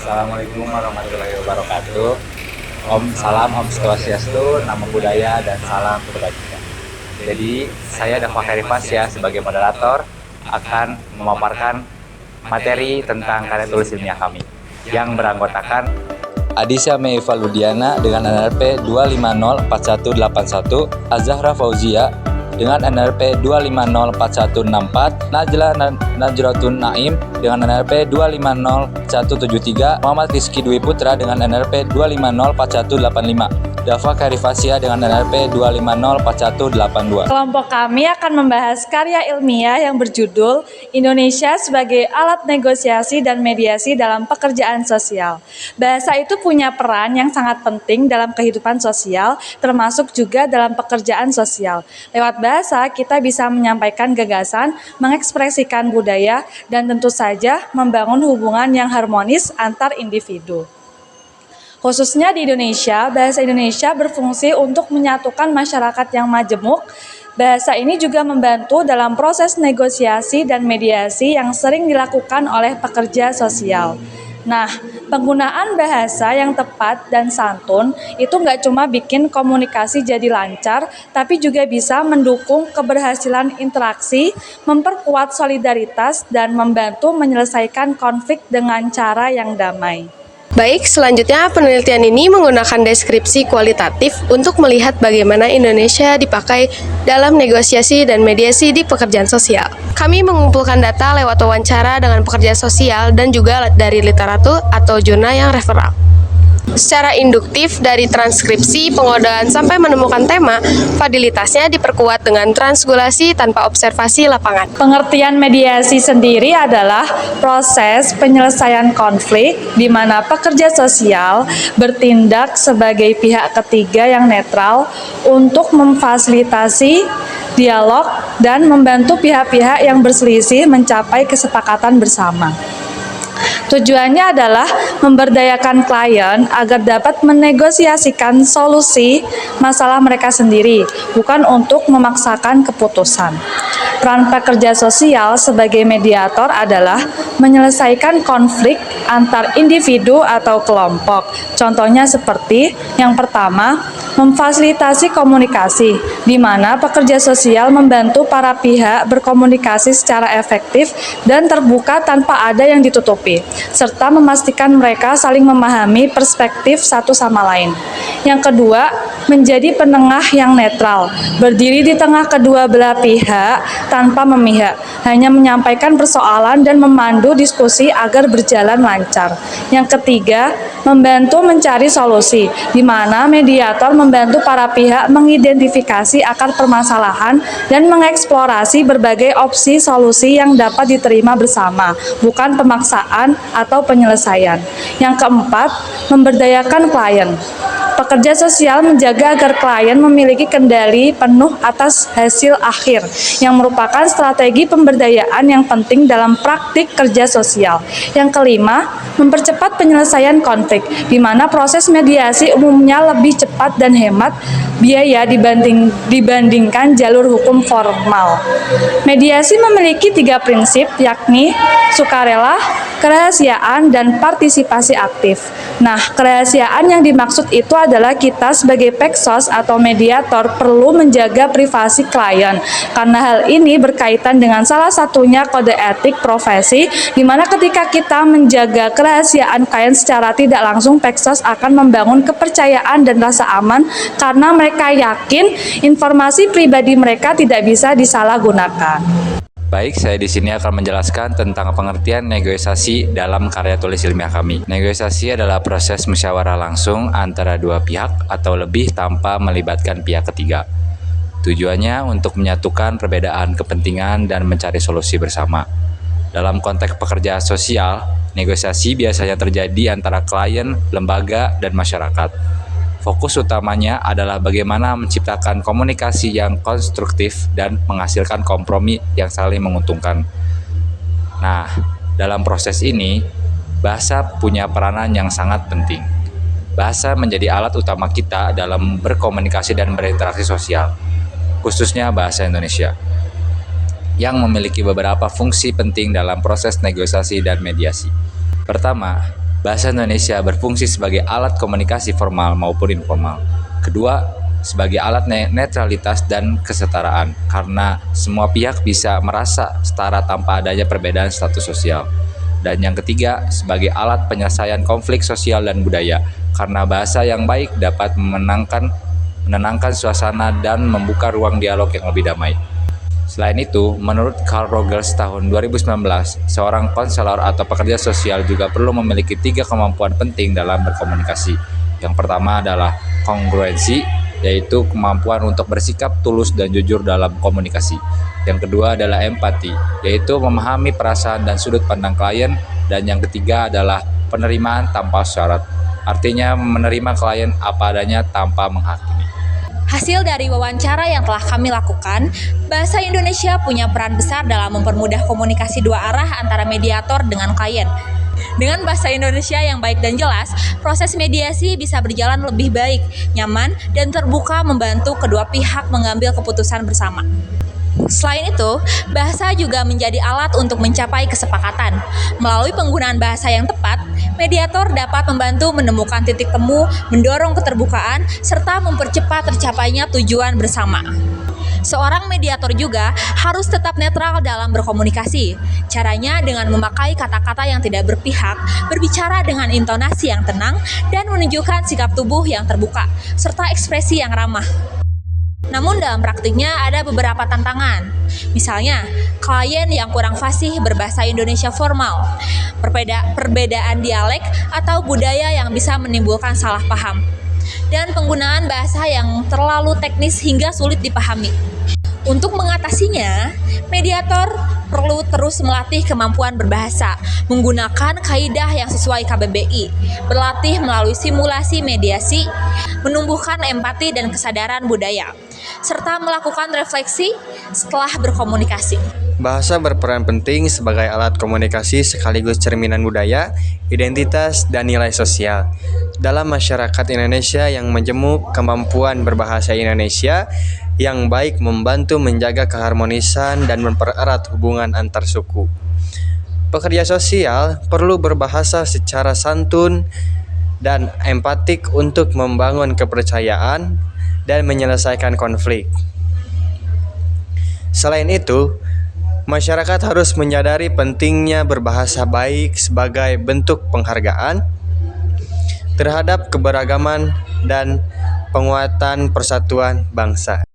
Assalamualaikum warahmatullahi wabarakatuh. Om Swastiastu, Namo Buddhaya, dan salam kebajikan. Jadi, saya Dava Khairi Fasya sebagai moderator akan memaparkan materi tentang karya tulis ilmiah kami yang beranggotakan Adisha Mei Faludiana dengan NRP 2504181, Azahra Fauzia dengan NRP 2504164, Najla Najratun Naim dengan NRP 250173, Muhammad Rizky Dwi Putra dengan NRP 2504185, Dava Khairi Fasya dengan NRP 2504182. Kelompok kami akan membahas karya ilmiah yang berjudul Indonesia sebagai alat negosiasi dan mediasi dalam pekerjaan sosial. Bahasa itu punya peran yang sangat penting dalam kehidupan sosial, termasuk juga dalam pekerjaan sosial. Lewat bahasa, kita bisa menyampaikan gagasan, mengekspresikan budaya, dan tentu saja membangun hubungan yang harmonis antar individu. Khususnya di Indonesia, bahasa Indonesia berfungsi untuk menyatukan masyarakat yang majemuk. Bahasa ini juga membantu dalam proses negosiasi dan mediasi yang sering dilakukan oleh pekerja sosial. Nah, penggunaan bahasa yang tepat dan santun itu nggak cuma bikin komunikasi jadi lancar, tapi juga bisa mendukung keberhasilan interaksi, memperkuat solidaritas, dan membantu menyelesaikan konflik dengan cara yang damai. Baik, selanjutnya penelitian ini menggunakan deskripsi kualitatif untuk melihat bagaimana Indonesia dipakai dalam negosiasi dan mediasi di pekerjaan sosial. Kami mengumpulkan data lewat wawancara dengan pekerja sosial dan juga dari literatur atau jurnal yang referal. Secara induktif dari transkripsi, pengodaan sampai menemukan tema, validitasnya diperkuat dengan transgulasi tanpa observasi lapangan. Pengertian mediasi sendiri adalah proses penyelesaian konflik di mana pekerja sosial bertindak sebagai pihak ketiga yang netral untuk memfasilitasi dialog dan membantu pihak-pihak yang berselisih mencapai kesepakatan bersama. Tujuannya adalah memberdayakan klien agar dapat menegosiasikan solusi masalah mereka sendiri, bukan untuk memaksakan keputusan. Peran pekerja sosial sebagai mediator adalah menyelesaikan konflik antar individu atau kelompok. Contohnya seperti yang pertama, memfasilitasi komunikasi, di mana pekerja sosial membantu para pihak berkomunikasi secara efektif dan terbuka tanpa ada yang ditutupi, serta memastikan mereka saling memahami perspektif satu sama lain. Yang kedua, menjadi penengah yang netral, berdiri di tengah kedua belah pihak tanpa memihak, hanya menyampaikan persoalan dan memandu diskusi agar berjalan lancar. Yang ketiga, membantu mencari solusi, di mana mediator membantu para pihak mengidentifikasi akar permasalahan dan mengeksplorasi berbagai opsi solusi yang dapat diterima bersama, bukan pemaksaan atau penyelesaian. Yang keempat, memberdayakan klien. Pekerja sosial menjaga agar klien memiliki kendali penuh atas hasil akhir, yang merupakan strategi pemberdayaan yang penting dalam praktik kerja sosial. Yang kelima, mempercepat penyelesaian konflik, di mana proses mediasi umumnya lebih cepat dan hemat biaya dibandingkan jalur hukum formal. Mediasi memiliki 3 prinsip, yakni sukarela, kerahasiaan, dan partisipasi aktif. Nah, kerahasiaan yang dimaksud itu adalah kita sebagai peksos atau mediator perlu menjaga privasi klien, karena hal ini berkaitan dengan salah satunya kode etik profesi, di mana ketika kita menjaga kerahasiaan klien secara tidak langsung, peksos akan membangun kepercayaan dan rasa aman karena mereka yakin informasi pribadi mereka tidak bisa disalahgunakan. Baik, saya di sini akan menjelaskan tentang pengertian negosiasi dalam karya tulis ilmiah kami. Negosiasi adalah proses musyawarah langsung antara dua pihak atau lebih tanpa melibatkan pihak ketiga. Tujuannya untuk menyatukan perbedaan kepentingan dan mencari solusi bersama. Dalam konteks pekerjaan sosial, negosiasi biasanya terjadi antara klien, lembaga, dan masyarakat. Fokus utamanya adalah bagaimana menciptakan komunikasi yang konstruktif dan menghasilkan kompromi yang saling menguntungkan. Nah, dalam proses ini, bahasa punya peranan yang sangat penting. Bahasa menjadi alat utama kita dalam berkomunikasi dan berinteraksi sosial, khususnya bahasa Indonesia, yang memiliki beberapa fungsi penting dalam proses negosiasi dan mediasi. Pertama, Bahasa Indonesia berfungsi sebagai alat komunikasi formal maupun informal. Kedua, sebagai alat netralitas dan kesetaraan, karena semua pihak bisa merasa setara tanpa adanya perbedaan status sosial. Dan yang ketiga, sebagai alat penyelesaian konflik sosial dan budaya, karena bahasa yang baik dapat menenangkan suasana dan membuka ruang dialog yang lebih damai. Selain itu, menurut Carl Rogers tahun 2019, seorang konselor atau pekerja sosial juga perlu memiliki 3 kemampuan penting dalam berkomunikasi. Yang pertama adalah kongruensi, yaitu kemampuan untuk bersikap tulus dan jujur dalam komunikasi. Yang kedua adalah empati, yaitu memahami perasaan dan sudut pandang klien. Dan yang ketiga adalah penerimaan tanpa syarat, artinya menerima klien apa adanya tanpa menghakimi. Hasil dari wawancara yang telah kami lakukan, bahasa Indonesia punya peran besar dalam mempermudah komunikasi dua arah antara mediator dengan klien. Dengan bahasa Indonesia yang baik dan jelas, proses mediasi bisa berjalan lebih baik, nyaman, dan terbuka membantu kedua pihak mengambil keputusan bersama. Selain itu, bahasa juga menjadi alat untuk mencapai kesepakatan. Melalui penggunaan bahasa yang tepat, mediator dapat membantu menemukan titik temu, mendorong keterbukaan, serta mempercepat tercapainya tujuan bersama. Seorang mediator juga harus tetap netral dalam berkomunikasi. Caranya dengan memakai kata-kata yang tidak berpihak, berbicara dengan intonasi yang tenang, dan menunjukkan sikap tubuh yang terbuka, serta ekspresi yang ramah. Namun dalam praktiknya ada beberapa tantangan. Misalnya, klien yang kurang fasih berbahasa Indonesia formal, perbedaan dialek atau budaya yang bisa menimbulkan salah paham, dan penggunaan bahasa yang terlalu teknis hingga sulit dipahami. Untuk mengatasinya, mediator perlu terus melatih kemampuan berbahasa, menggunakan kaidah yang sesuai KBBI, berlatih melalui simulasi mediasi, menumbuhkan empati dan kesadaran budaya, serta melakukan refleksi setelah berkomunikasi. Bahasa berperan penting sebagai alat komunikasi sekaligus cerminan budaya, identitas, dan nilai sosial. Dalam masyarakat Indonesia yang menjemuk, kemampuan berbahasa Indonesia yang baik membantu menjaga keharmonisan dan mempererat hubungan antar suku. Pekerja sosial perlu berbahasa secara santun dan empatik untuk membangun kepercayaan dan menyelesaikan konflik. Selain itu, masyarakat harus menyadari pentingnya berbahasa baik sebagai bentuk penghargaan terhadap keberagaman dan penguatan persatuan bangsa.